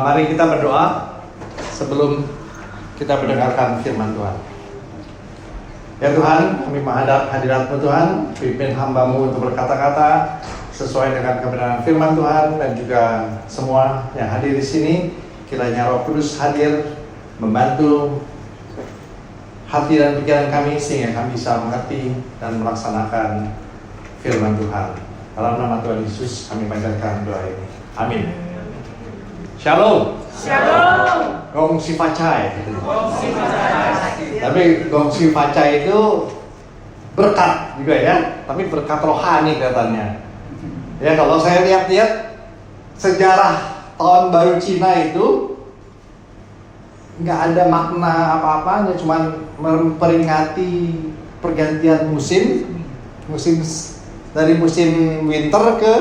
Mari kita berdoa sebelum kita mendengarkan firman Tuhan. Ya Tuhan, kami menghadap hadirat-Mu Tuhan, pimpin hamba-Mu untuk berkata-kata sesuai dengan kebenaran firman Tuhan, dan juga semua yang hadir di sini, kiranya Roh Kudus hadir membantu hati dan pikiran kami sehingga kami bisa mengerti dan melaksanakan firman Tuhan. Dalam nama Tuhan Yesus kami panjatkan doa ini. Amin. Shalom. Shalom. Gong si facai. Gong si facai. Tapi gong si facai itu berkat juga ya. Tapi berkat rohani kelihatannya. Ya, kalau saya lihat-lihat sejarah tahun baru Cina itu nggak ada makna apa-apanya, cuman memperingati pergantian musim dari musim winter ke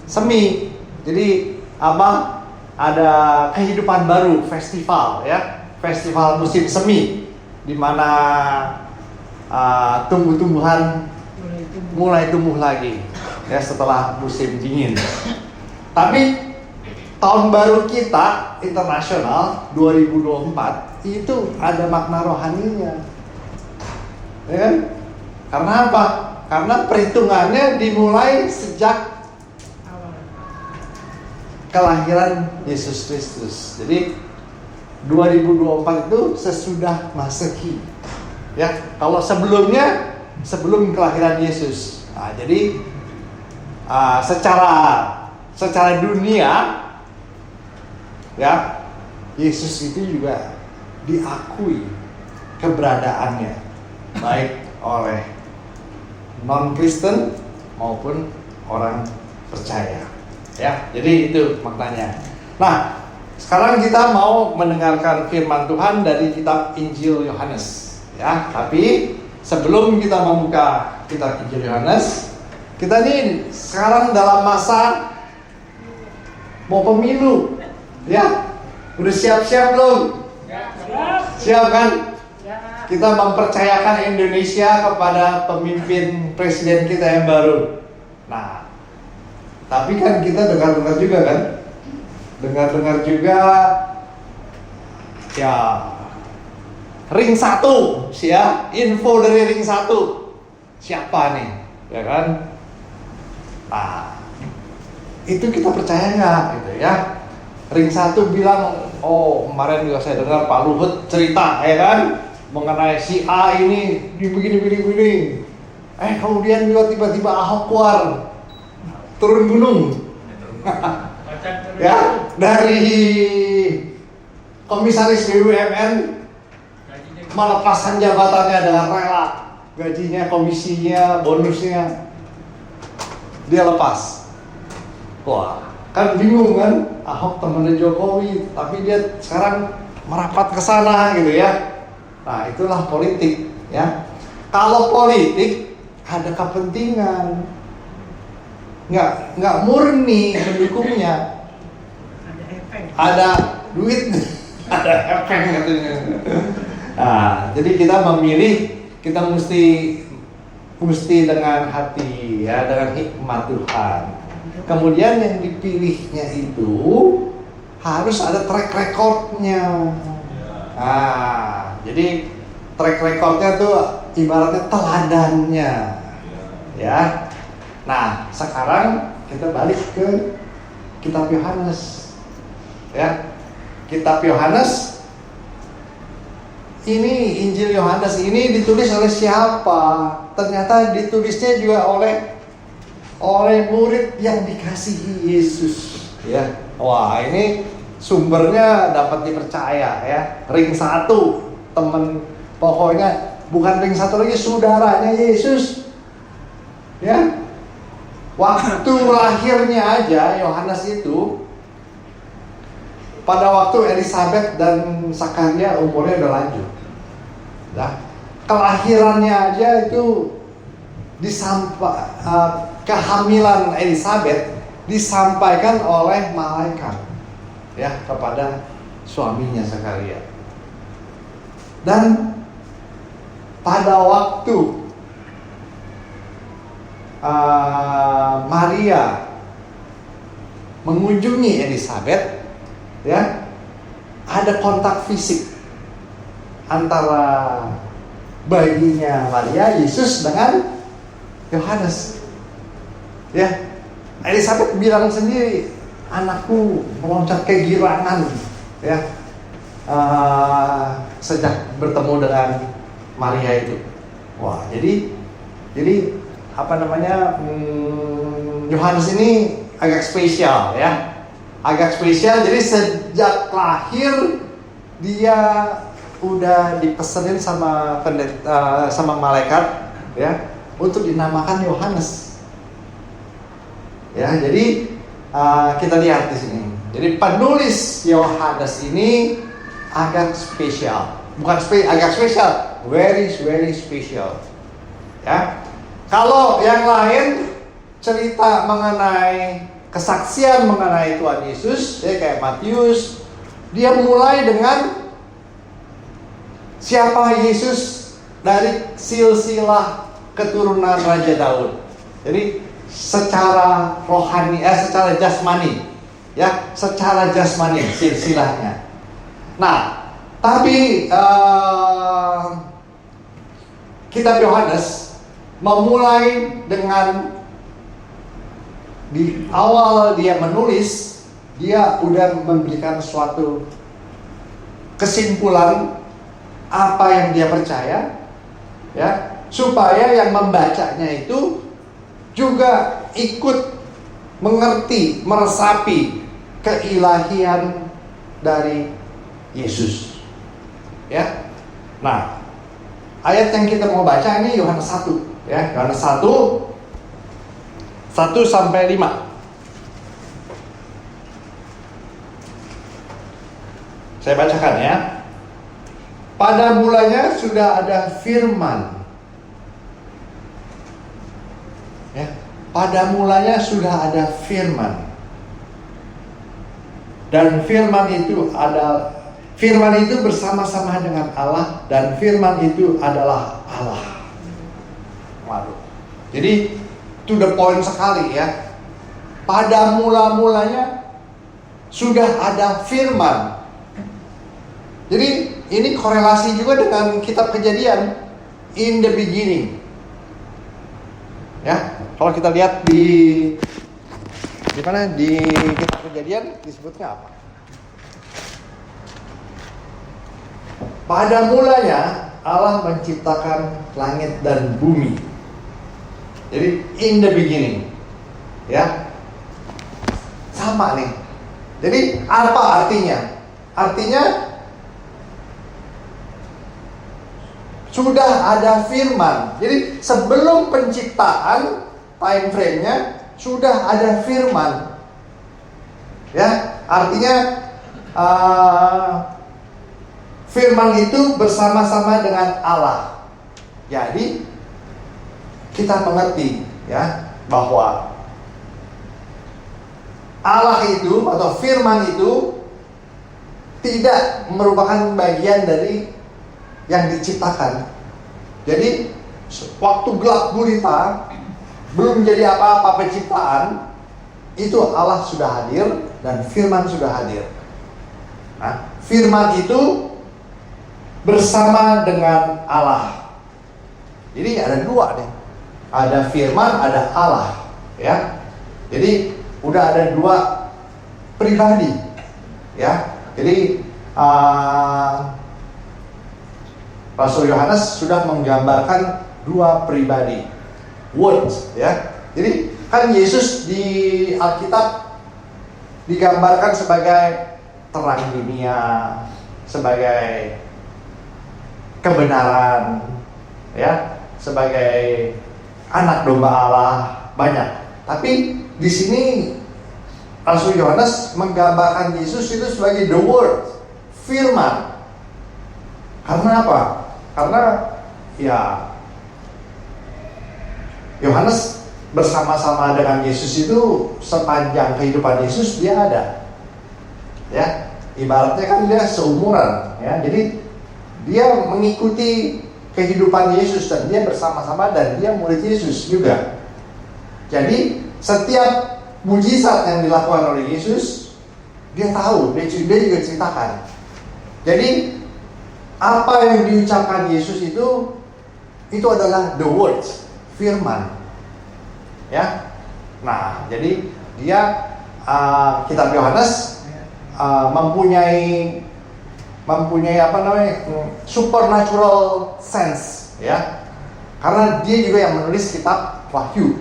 semi. Jadi apa? Ada kehidupan baru, festival ya, festival musim semi, di mana tumbuh-tumbuhan mulai tumbuh lagi ya setelah musim dingin. Tapi tahun baru kita internasional 2024 itu ada makna rohaninya, ya kan? Karena apa? Karena perhitungannya dimulai sejak kelahiran Yesus Kristus. Jadi 2024 itu sesudah Masehi. Ya, kalau sebelumnya sebelum kelahiran Yesus. Nah, jadi secara dunia ya, Yesus itu juga diakui keberadaannya baik oleh non-Kristen maupun orang percaya. Ya, jadi itu maknanya. Nah, sekarang kita mau mendengarkan firman Tuhan dari kitab Injil Yohanes. Ya, tapi sebelum kita membuka kitab Injil Yohanes, kita ini sekarang dalam masa mau pemilu. Ya, udah siap-siap belum? Siap kan? Kita mempercayakan Indonesia kepada pemimpin presiden kita yang baru. Nah, tapi kan kita dengar-dengar juga kan? Dengar-dengar juga ya, ring 1 ya, info dari ring 1 siapa nih, ya kan? Nah, itu kita percaya nggak gitu ya? Ring 1 bilang, oh kemarin juga saya dengar Pak Luhut cerita ya kan, mengenai si A ini begini. Kemudian juga tiba-tiba Ahok keluar turun gunung. Ya, dari komisaris BUMN melepaskan jabatannya dengan rela, gajinya, komisinya, bonusnya dia lepas. Wah, kan bingung kan, Ahok temannya Jokowi, tapi dia sekarang merapat ke sana gitu ya. Nah, itulah politik ya. Kalau politik ada kepentingan, nggak murni mendukungnya, ada duit, ada efek katanya. Nah, jadi kita memilih, kita mesti dengan hati ya, dengan hikmat Tuhan. Kemudian yang dipilihnya itu harus ada track recordnya. Nah, jadi track recordnya tuh ibaratnya teladannya, ya. Nah, sekarang kita balik ke kitab Yohanes, ya. Kitab Yohanes ini, Injil Yohanes ini ditulis oleh siapa? Ternyata ditulisnya juga oleh murid yang dikasihi Yesus, ya. Wah, ini sumbernya dapat dipercaya ya. Ring 1, temen, pokoknya bukan ring 1 lagi, saudaranya Yesus, ya. Waktu lahirnya aja Yohanes itu, pada waktu Elizabeth dan Zakaria umurnya udah lanjut. Nah, kelahirannya aja itu kehamilan Elizabeth disampaikan oleh malaikat ya kepada suaminya Zakaria. Dan pada waktu Maria mengunjungi Elizabeth, ya, ada kontak fisik antara bayinya Maria, Yesus dengan Yohanes. Ya, Elizabeth bilang sendiri, anakku meloncat kegirangan, ya, sejak bertemu dengan Maria itu. Wah, jadi apa namanya? Yohanes ini agak spesial, ya, agak spesial. Jadi sejak lahir dia udah dipesenin sama sama malaikat, ya, untuk dinamakan Yohanes. Ya, jadi kita lihat di sini. Jadi penulis Yohanes ini agak spesial, bukan agak spesial, very special. Ya, kalau yang lain cerita mengenai kesaksian mengenai Tuhan Yesus, ya, kayak Matius, dia mulai dengan siapa Yesus dari silsilah keturunan Raja Daud. Jadi secara rohani, secara jasmani, ya, secara jasmani silsilahnya. Nah, tapi kitab Yohanes memulai dengan, di awal dia menulis, dia udah memberikan suatu kesimpulan apa yang dia percaya, ya, supaya yang membacanya itu juga ikut mengerti, meresapi keilahian dari Yesus. Ya. Nah, ayat yang kita mau baca ini Yohanes 1, ya. Yohanes 1 sampai 5. Saya bacakan, ya. Pada mulanya sudah ada firman. Ya, pada mulanya sudah ada firman. Dan firman itu bersama-sama dengan Allah, dan firman itu adalah Allah. Waduh. Jadi to the point sekali, ya. Pada mula-mulanya sudah ada firman. Jadi ini korelasi juga dengan kitab Kejadian, in the beginning. Ya, kalau kita lihat di mana di kitab Kejadian disebutnya apa? Pada mulanya Allah menciptakan langit dan bumi. Jadi in the beginning, ya, sama nih. Jadi apa artinya? Artinya sudah ada firman. Jadi sebelum penciptaan, time frame-nya sudah ada firman. Ya, artinya firman itu bersama-sama dengan Allah. Jadi kita mengerti, ya, bahwa Allah itu atau firman itu tidak merupakan bagian dari yang diciptakan. Jadi waktu gelap gulita, belum jadi apa-apa penciptaan, itu Allah sudah hadir dan firman sudah hadir. Nah, firman itu bersama dengan Allah. Jadi ada dua nih. Ada firman, ada Allah, ya. Jadi udah ada dua pribadi, ya. Jadi Rasul Yohanes sudah menggambarkan dua pribadi, words, ya. Jadi kan Yesus di Alkitab digambarkan sebagai terang dunia, sebagai kebenaran, ya, sebagai anak domba Allah, banyak. Tapi di sini Rasul Yohanes menggambarkan Yesus itu sebagai the word, firman. Karena apa? Karena ya Yohanes bersama-sama dengan Yesus itu sepanjang kehidupan Yesus dia ada. Ya, ibaratnya kan dia seumuran, ya. Jadi dia mengikuti kehidupan Yesus dan dia bersama-sama dan dia murid Yesus juga. Jadi setiap mujizat yang dilakukan oleh Yesus, dia tahu, dia juga ceritakan. Jadi apa yang diucapkan Yesus itu adalah the words, firman. Ya. Nah, jadi dia kitab Yohanes mempunyai supernatural sense, ya. Karena dia juga yang menulis kitab Wahyu.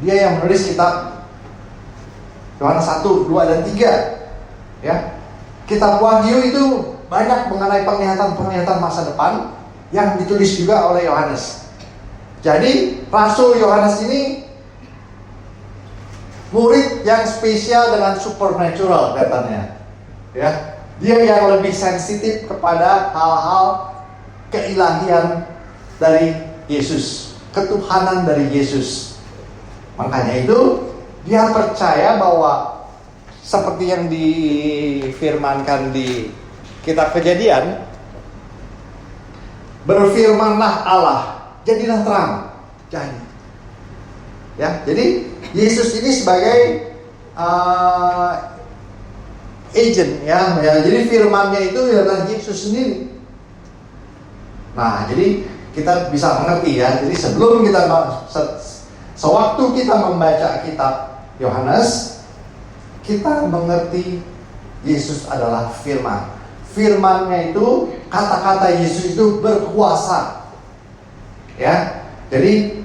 Dia yang menulis kitab Yohanes 1, 2 dan 3. Ya. Kitab Wahyu itu banyak mengenai penglihatan masa depan yang ditulis juga oleh Yohanes. Jadi, Rasul Yohanes ini murid yang spesial dengan supernatural katanya. Ya. Dia yang lebih sensitif kepada hal-hal keilahian dari Yesus, ketuhanan dari Yesus. Makanya itu dia percaya bahwa seperti yang difirmankan di kitab Kejadian, berfirmanlah Allah, jadilah terang. Jadi, ya, jadi Yesus ini sebagai agent, ya. Jadi firman-Nya itu adalah Yesus sendiri. Nah, jadi kita bisa mengerti, ya. Jadi sebelum kita sewaktu kita membaca kitab Yohanes, kita mengerti Yesus adalah firman. Firman-Nya itu, kata-kata Yesus itu berkuasa. Ya. Jadi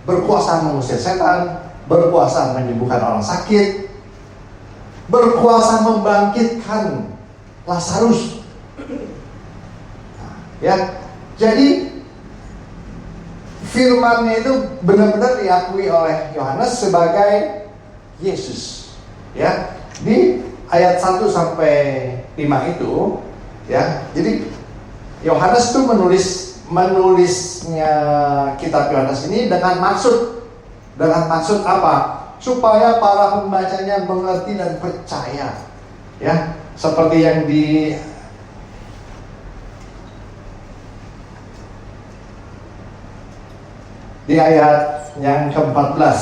berkuasa mengusir setan, berkuasa menyembuhkan orang sakit, berkuasa membangkitkan Lazarus. Ya, jadi firman-Nya itu benar-benar diakui oleh Yohanes sebagai Yesus. Ya, di ayat 1 sampai 5 itu, ya. Jadi Yohanes itu menulisnya kitab Yohanes ini dengan maksud apa? Supaya para pembacanya mengerti dan percaya. Ya, seperti yang di ayat yang ke-14,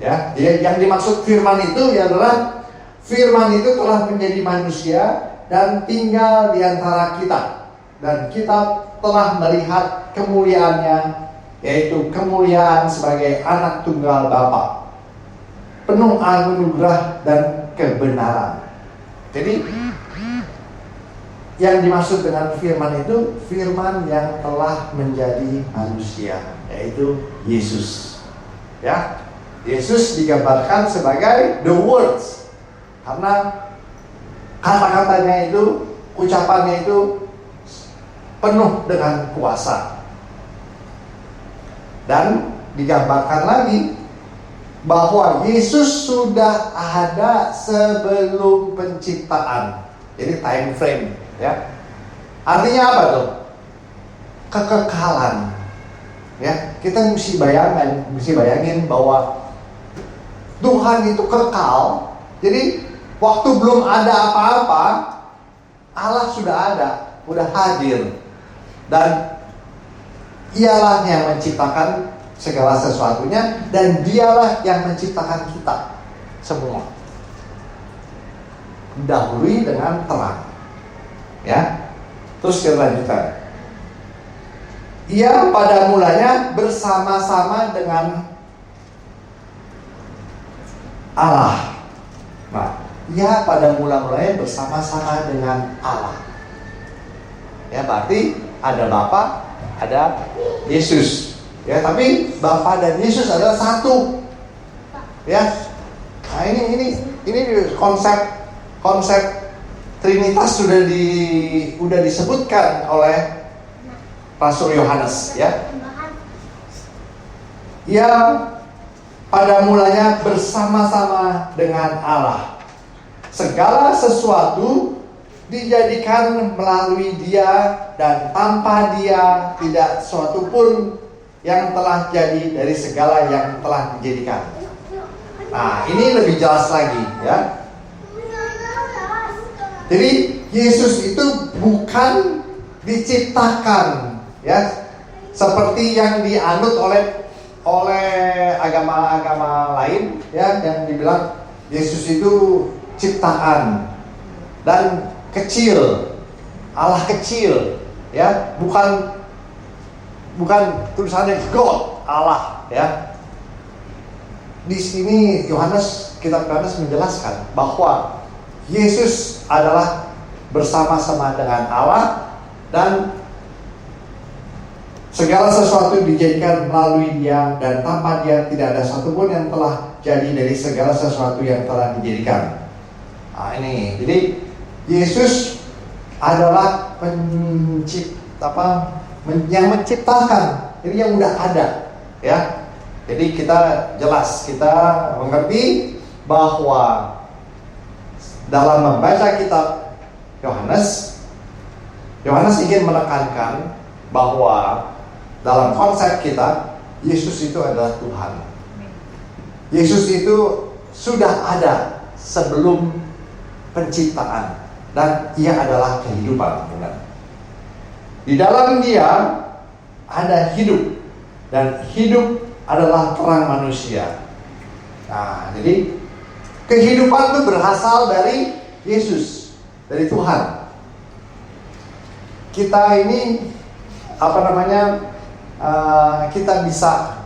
ya. Yang dimaksud firman itu adalah firman itu telah menjadi manusia dan tinggal di antara kita, dan kita telah melihat kemuliaannya, yaitu kemuliaan sebagai anak tunggal Bapa, penuh anugerah dan kebenaran. Jadi yang dimaksud dengan firman itu firman yang telah menjadi manusia, yaitu Yesus. Ya, Yesus digambarkan sebagai the words karena kata-katanya itu, ucapannya itu penuh dengan kuasa. Dan digambarkan lagi bahwa Yesus sudah ada sebelum penciptaan. Jadi time frame, ya. Artinya apa tuh? Kekekalan. Ya, kita mesti bayangin bahwa Tuhan itu kekal. Jadi waktu belum ada apa-apa, Allah sudah ada, sudah hadir. Dan Dialah yang menciptakan segala sesuatunya, dan Dialah yang menciptakan kita semua. Dahului dengan terang. Ya. Terus kita lanjutkan. Ia pada mulanya bersama-sama dengan Allah. Nah, Ia pada mula-mulanya bersama-sama dengan Allah. Ya, berarti ada Bapa, ada Yesus. Ya, tapi Bapa dan Yesus adalah satu. Ya. Nah, ini konsep Trinitas sudah disebutkan oleh Rasul Yohanes, ya. Ia pada mulanya bersama-sama dengan Allah. Segala sesuatu dijadikan melalui Dia, dan tanpa Dia tidak sesuatu pun yang telah jadi dari segala yang telah dijadikan. Nah, ini lebih jelas lagi, ya. Jadi Yesus itu bukan diciptakan, ya, seperti yang dianut oleh oleh agama-agama lain ya, yang dibilang Yesus itu ciptaan dan kecil, Allah kecil ya, bukan tulisannya God, Allah ya. Di sini kitab Yohanes menjelaskan bahwa Yesus adalah bersama-sama dengan Allah dan segala sesuatu dijadikan melalui Dia, dan tanpa Dia tidak ada satupun yang telah jadi dari segala sesuatu yang telah dijadikan. Nah ini, jadi Yesus adalah yang menciptakan, ini yang udah ada ya. Jadi kita mengerti bahwa dalam membaca kitab Yohanes ingin menekankan bahwa dalam konsep kita, Yesus itu adalah Tuhan. Yesus itu sudah ada sebelum penciptaan, dan Ia adalah kehidupan. Di dalam Dia ada hidup, dan hidup adalah terang manusia. Nah, jadi kehidupan itu berasal dari Yesus, dari Tuhan. Kita ini kita bisa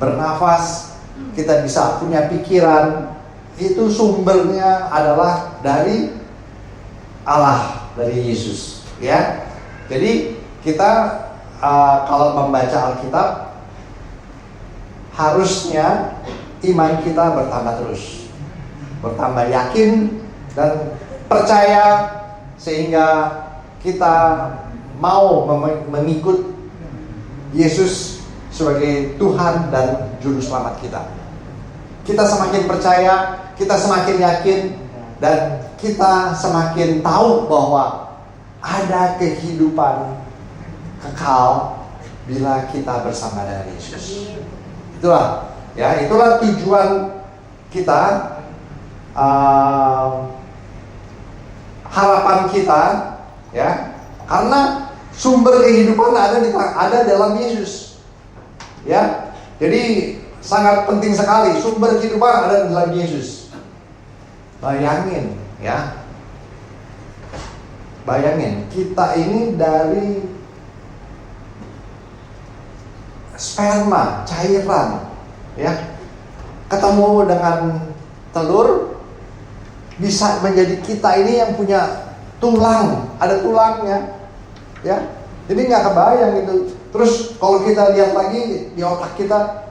bernafas, kita bisa punya pikiran, itu sumbernya adalah dari Allah, dari Yesus ya. Jadi kita kalau membaca Alkitab, harusnya iman kita bertambah terus, bertambah yakin dan percaya, sehingga kita mau mengikut Yesus sebagai Tuhan dan Juru Selamat kita. Kita semakin percaya, kita semakin yakin, dan kita semakin tahu bahwa ada kehidupan kekal bila kita bersama dengan Yesus. Itulah tujuan kita, harapan kita ya, karena sumber kehidupan ada dalam Yesus ya. Jadi sangat penting sekali, sumber kehidupan ada dalam Yesus. Bayangin kita ini dari sperma, cairan ya, ketemu dengan telur, bisa menjadi kita ini yang punya tulang, ada tulangnya ya. Jadi nggak kebayang gitu. Terus kalau kita lihat lagi di otak kita,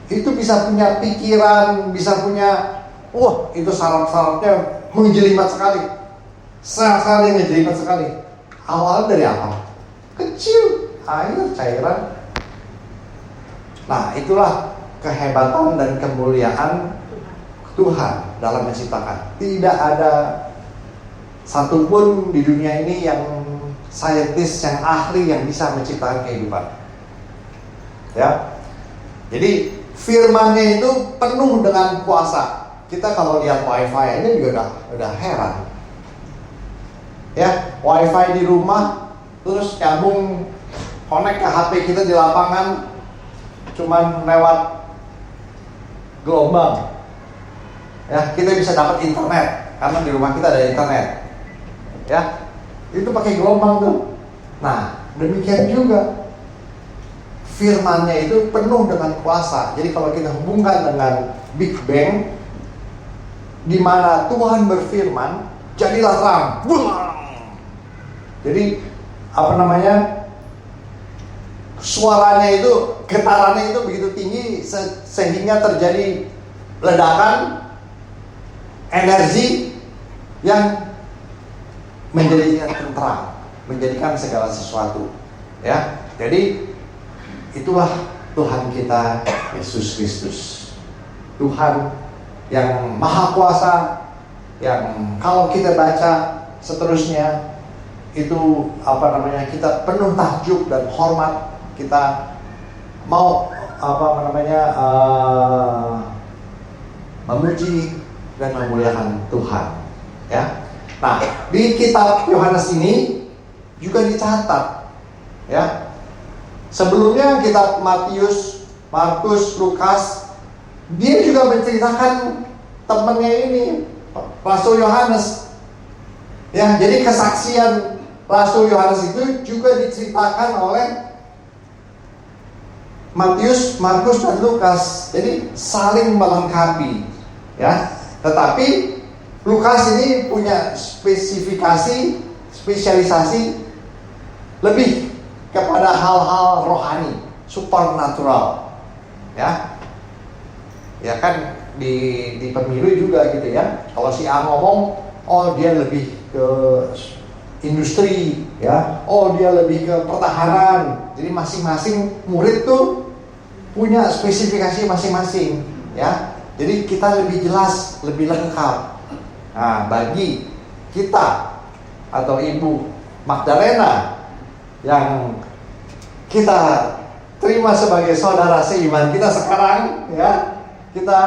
itu bisa punya pikiran, bisa punya, itu saraf-sarafnya menjelimet sekali, sekali menjelimet sekali. Awalnya dari apa? Kecil, air, cairan. Nah, itulah kehebatan dan kemuliaan Tuhan dalam menciptakan. Tidak ada satupun di dunia ini yang saintis, yang ahli, yang bisa menciptakan kehidupan. Ya. Jadi firman-Nya itu penuh dengan kuasa. Kita kalau lihat wifi ini juga udah heran. Ya, wifi di rumah, terus nyambung connect ke HP kita di lapangan, cuman lewat gelombang. Ya, kita bisa dapat internet karena di rumah kita ada internet. Ya, itu pakai gelombang tuh. Nah, demikian juga firman-Nya itu penuh dengan kuasa. Jadi kalau kita hubungkan dengan Big Bang, di mana Tuhan berfirman, jadilah terang. Jadi suaranya itu, getarannya itu begitu tinggi sehingga terjadi ledakan energi yang menjadikan terang, menjadikan segala sesuatu. Ya, jadi itulah Tuhan kita, Yesus Kristus, Tuhan yang Maha Kuasa, yang kalau kita baca seterusnya itu kita penuh takjub dan hormat, kita mau memuji dan memuliakan Tuhan. Ya. Nah, di kitab Yohanes ini juga dicatat ya, Sebelumnya kitab Matius, Markus, Lukas, dia juga menceritakan temannya ini, Rasul Yohanes. Ya, jadi kesaksian Rasul Yohanes itu juga diceritakan oleh Matius, Markus, dan Lukas. Jadi saling melengkapi, ya. Tetapi Lukas ini punya spesialisasi lebih kepada hal-hal rohani, supernatural, ya. Ya kan di pemilu juga gitu ya. Kalau si A ngomong, oh dia lebih ke industri, ya. Oh dia lebih ke pertahanan. Jadi masing-masing murid tuh punya spesifikasi masing-masing, ya. Jadi kita lebih jelas, lebih lengkap. Nah, bagi kita atau Ibu Magdalena yang kita terima sebagai saudara seiman kita sekarang, ya, kita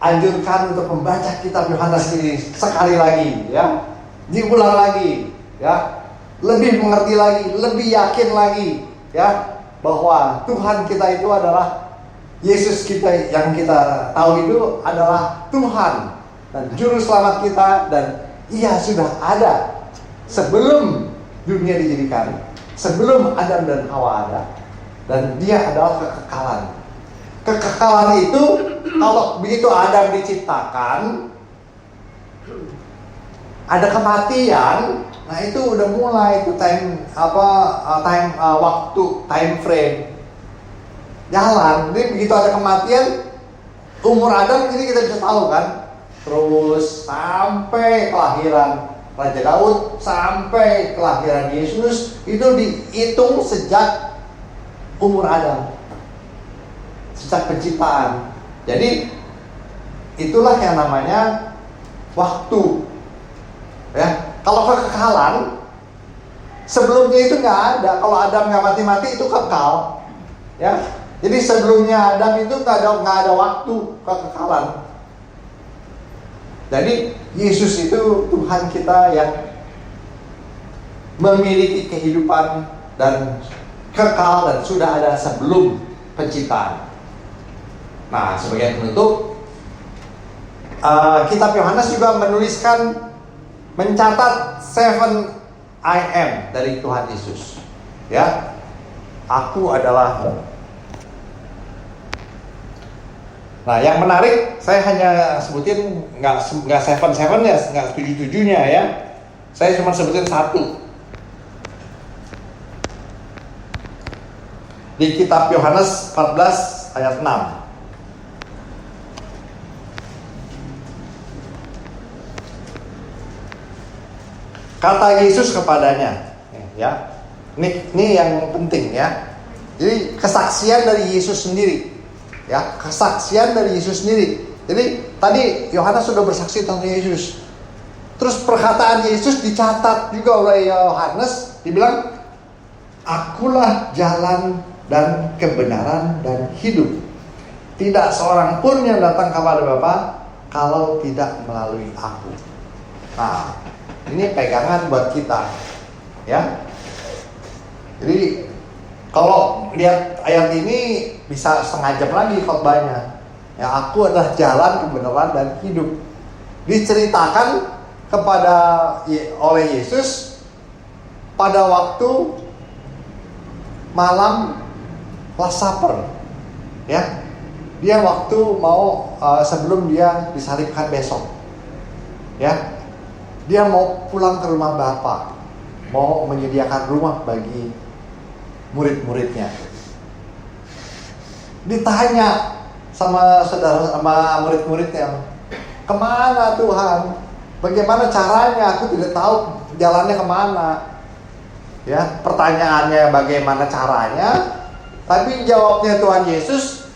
anjurkan untuk membaca kitab Yohanes ini sekali lagi, ya, diulang lagi, ya, lebih mengerti lagi, lebih yakin lagi, ya, bahwa Tuhan kita itu adalah Yesus kita yang kita tahu itu adalah Tuhan dan Juru Selamat kita, dan Ia sudah ada sebelum dunia dijadikan, sebelum Adam dan Hawa ada, dan Dia adalah kekekalan. Kekekalan itu kalau begitu Adam diciptakan, ada kematian, nah itu udah mulai itu time frame jalan. Jadi begitu ada kematian, umur Adam ini kita bisa tahu kan, terus sampai kelahiran Raja Daud, sampai kelahiran Yesus, itu dihitung sejak umur Adam, sejak penciptaan. Jadi itulah yang namanya waktu, ya. Kalau kekekalan, sebelumnya itu nggak ada. Kalau Adam nggak mati-mati itu kekal, ya. Jadi sebelumnya Adam itu nggak ada waktu kekekalan. Jadi Yesus itu Tuhan kita yang memiliki kehidupan dan kekal dan sudah ada sebelum penciptaan. Nah, sebagai penutup, kitab Yohanes juga mencatat 7 I am dari Tuhan Yesus, ya. Aku adalah. Nah, yang menarik, saya hanya sebutin nggak 7 ya, nggak 7-7-nya ya. Saya cuma sebutin satu. Di kitab Yohanes 14 ayat 6. Kata Yesus kepadanya, ya. Ini yang penting ya. Jadi kesaksian dari Yesus sendiri. Ya, kesaksian dari Yesus sendiri. Jadi tadi Yohanes sudah bersaksi tentang Yesus. Terus perkataan Yesus dicatat juga oleh Yohanes, dibilang, "Akulah jalan dan kebenaran dan hidup. Tidak seorang pun yang datang kepada Bapa kalau tidak melalui aku." Nah, ini pegangan buat kita, ya. Jadi kalau lihat ayat ini bisa setengah jam lagi khotbahnya. Ya, aku adalah jalan, kebenaran, dan hidup. Diceritakan oleh Yesus pada waktu malam Last Supper. Ya, dia waktu mau sebelum dia disalibkan besok. Ya, dia mau pulang ke rumah Bapa, mau menyediakan rumah bagi murid-muridnya. Ditanya sama murid-muridnya, "Kemana Tuhan? Bagaimana caranya? Aku tidak tahu jalannya kemana." Ya, pertanyaannya bagaimana caranya, tapi jawabnya Tuhan Yesus,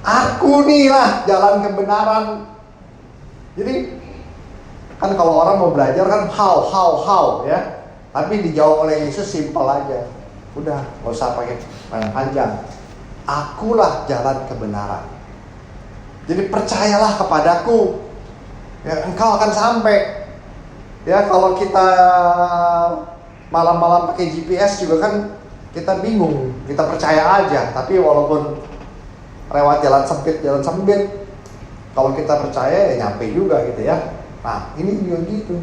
"Aku nih lah jalan kebenaran." Jadi kan kalau orang mau belajar kan how ya. Tapi dijawab oleh Yesus simpel aja. Udah, gak usah pakai panjang. Akulah jalan kebenaran. Jadi percayalah kepadaku. Ya, engkau akan sampai. Ya, kalau kita malam-malam pakai GPS juga kan kita bingung, kita percaya aja. Tapi walaupun lewat jalan sempit, kalau kita percaya ya nyampe juga gitu ya. Nah ini juga gitu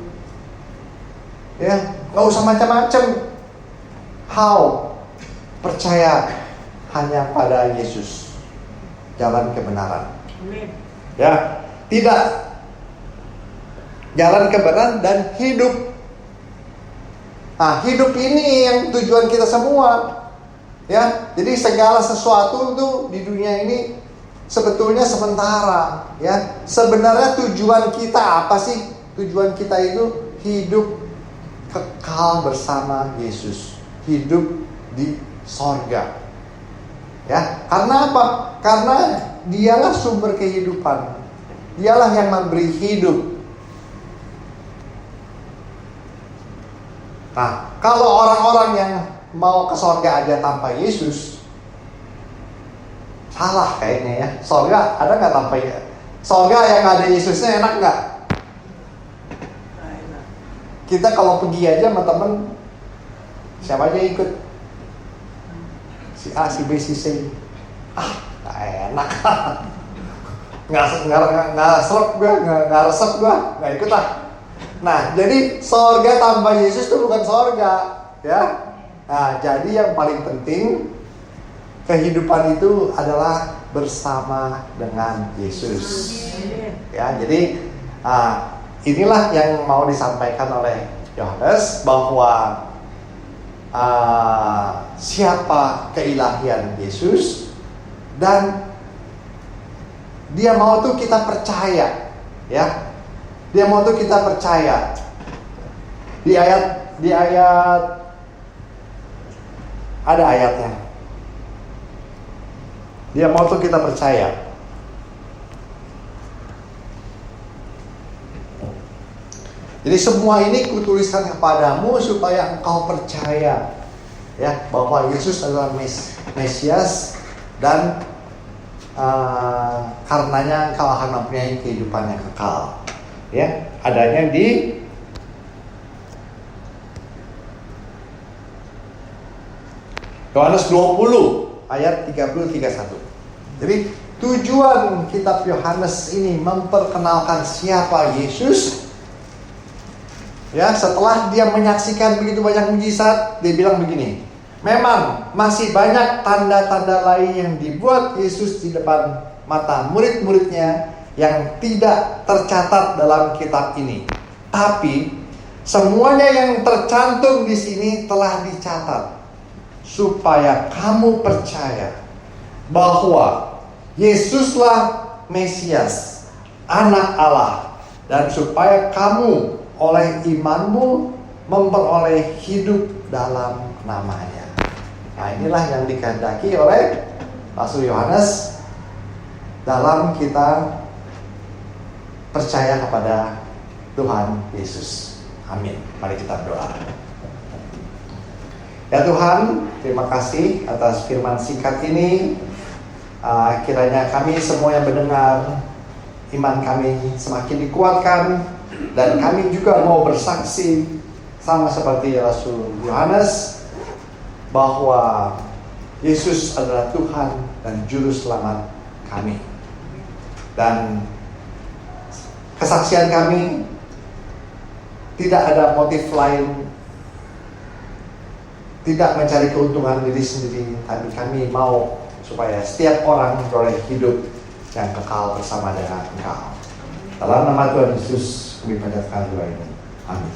ya, nggak usah macam-macam. How? Percaya hanya pada Yesus, jalan kebenaran. Ya, tidak, jalan kebenaran dan hidup. Nah, hidup ini yang tujuan kita semua. Ya, jadi segala sesuatu itu di dunia ini sebetulnya sementara. Ya, sebenarnya tujuan kita apa sih? Tujuan kita itu hidup kekal bersama Yesus, hidup di sorga. Ya, karena apa? Karena Dialah sumber kehidupan. Dialah yang memberi hidup. Nah, kalau orang-orang yang mau ke sorga aja tanpa Yesus, salah kayaknya ya. Sorga ada nggak tanpa Yesus? Sorga yang ada Yesusnya enak nggak? Kita kalau pergi aja sama temen, siapa aja ikut? Si A, si B, si C. Gak enak. Nggak serap gue, nggak resep gue, nggak ikut lah. Nah, jadi sorga tanpa Yesus itu bukan sorga, ya. Nah, jadi yang paling penting kehidupan itu adalah bersama dengan Yesus. Ya, jadi inilah yang mau disampaikan oleh Yohanes, bahwa siapa keilahian Yesus, dan Dia mau tuh kita percaya, ya. Dia mau tuh kita percaya. Di ayat ada ayatnya. Dia mau tuh kita percaya. Jadi semua ini kutuliskan kepadamu supaya engkau percaya, ya, bahwa Yesus adalah Mesias, dan karenanya engkau akan mempunyai kehidupan yang kekal. Ya, adanya di Yohanes 20 ayat 30-31. Jadi tujuan kitab Yohanes ini memperkenalkan siapa Yesus. Ya, setelah dia menyaksikan begitu banyak mujizat, dia bilang begini, memang masih banyak tanda-tanda lain yang dibuat Yesus di depan mata murid-muridnya yang tidak tercatat dalam kitab ini. Tapi semuanya yang tercantum di sini telah dicatat supaya kamu percaya bahwa Yesuslah Mesias, Anak Allah, dan supaya kamu oleh imanmu memperoleh hidup dalam namanya. Nah, inilah yang dikehendaki oleh Rasul Yohanes dalam kita percaya kepada Tuhan Yesus. Amin. Mari kita berdoa. Ya Tuhan, terima kasih atas firman singkat ini. Kiranya kami semua yang mendengar, iman kami semakin dikuatkan, dan kami juga mau bersaksi sama seperti Rasul Yohanes bahwa Yesus adalah Tuhan dan Juru Selamat kami. Dan kesaksian kami tidak ada motif lain, tidak mencari keuntungan diri sendiri, tapi kami mau supaya setiap orang memperoleh hidup yang kekal bersama dengan Engkau. Dalam nama Tuhan Yesus kami panjatkan doa ini. Amin.